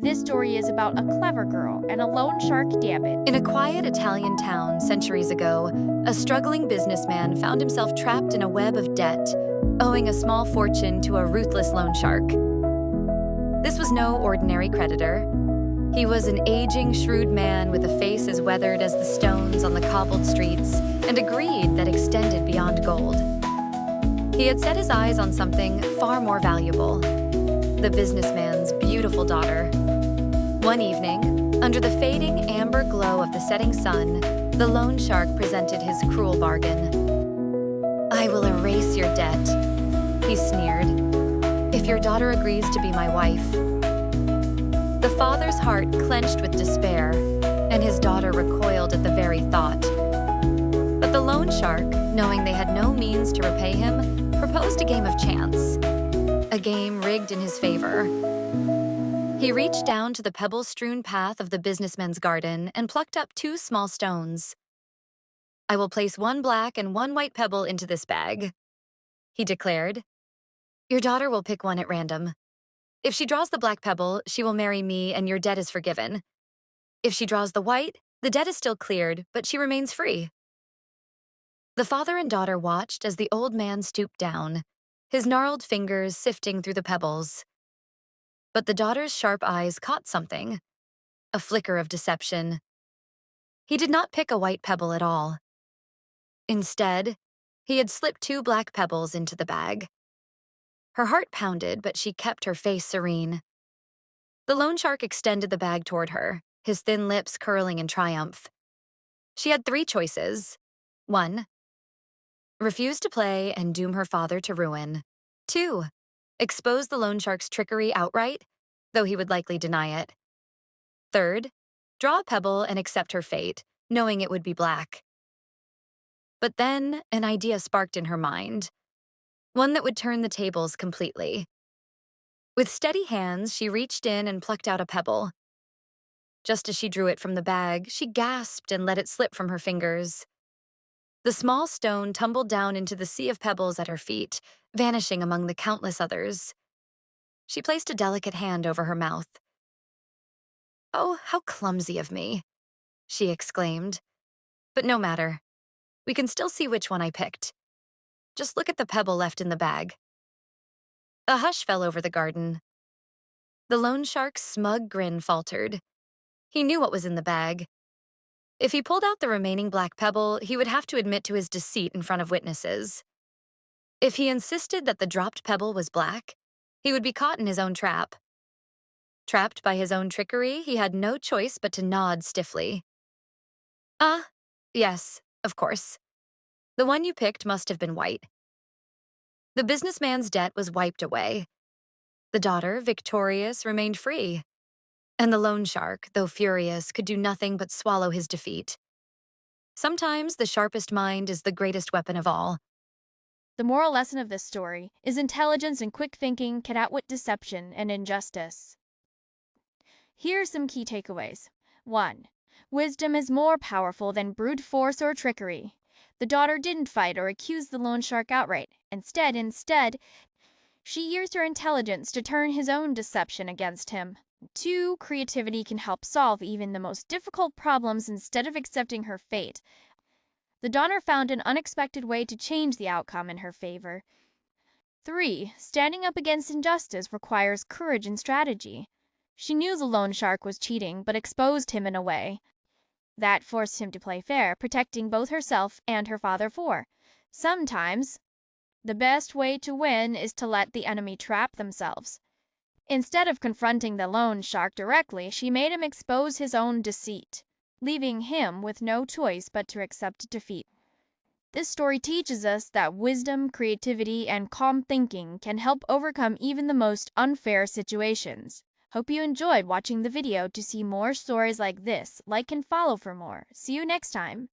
This story is about a clever girl and a loan shark gambit. In a quiet Italian town centuries ago, a struggling businessman found himself trapped in a web of debt, owing a small fortune to a ruthless loan shark. This was no ordinary creditor. He was an aging, shrewd man with a face as weathered as the stones on the cobbled streets and a greed that extended beyond gold. He had set his eyes on something far more valuable: the businessman's beautiful daughter. One evening, under the fading amber glow of the setting sun, the loan shark presented his cruel bargain. "I will erase your debt," he sneered, "if your daughter agrees to be my wife." The father's heart clenched with despair, and his daughter recoiled at the very thought. But the loan shark, knowing they had no means to repay him, proposed a game of chance, a game rigged in his favor. He reached down to the pebble-strewn path of the businessman's garden and plucked up 2 small stones. "I will place 1 black and 1 white pebble into this bag," he declared. "Your daughter will pick one at random. If she draws the black pebble, she will marry me and your debt is forgiven. If she draws the white, the debt is still cleared, but she remains free." The father and daughter watched as the old man stooped down, his gnarled fingers sifting through the pebbles. But the daughter's sharp eyes caught something, a flicker of deception. He did not pick a white pebble at all. Instead, he had slipped 2 black pebbles into the bag. Her heart pounded, but she kept her face serene. The loan shark extended the bag toward her, his thin lips curling in triumph. She had 3 choices. 1. Refuse to play and doom her father to ruin. 2. Expose the loan shark's trickery outright, though he would likely deny it. 3. Draw a pebble and accept her fate, knowing it would be black. But then an idea sparked in her mind, one that would turn the tables completely. With steady hands, she reached in and plucked out a pebble. Just as she drew it from the bag, she gasped and let it slip from her fingers. The small stone tumbled down into the sea of pebbles at her feet, vanishing among the countless others. She placed a delicate hand over her mouth. "Oh, how clumsy of me," she exclaimed. "But no matter. We can still see which one I picked. Just look at the pebble left in the bag." A hush fell over the garden. The loan shark's smug grin faltered. He knew what was in the bag. If he pulled out the remaining black pebble, he would have to admit to his deceit in front of witnesses. If he insisted that the dropped pebble was black, he would be caught in his own trap. Trapped by his own trickery, he had no choice but to nod stiffly. "Ah, yes, of course. The one you picked must have been white." The businessman's debt was wiped away. The daughter, victorious, remained free. And the loan shark, though furious, could do nothing but swallow his defeat. Sometimes the sharpest mind is the greatest weapon of all. The moral lesson of this story is intelligence and quick thinking can outwit deception and injustice. Here are some key takeaways. 1. Wisdom is more powerful than brute force or trickery. The daughter didn't fight or accuse the loan shark outright. Instead, she used her intelligence to turn his own deception against him. 2. Creativity can help solve even the most difficult problems instead of accepting her fate. The daughter found an unexpected way to change the outcome in her favor. 3. Standing up against injustice requires courage and strategy. She knew the loan shark was cheating, but exposed him in a way that forced him to play fair, protecting both herself and her father. 4. Sometimes, the best way to win is to let the enemy trap themselves. Instead of confronting the loan shark directly, she made him expose his own deceit, leaving him with no choice but to accept defeat. This story teaches us that wisdom, creativity, and calm thinking can help overcome even the most unfair situations. Hope you enjoyed watching the video. To see more stories like this, like and follow for more. See you next time.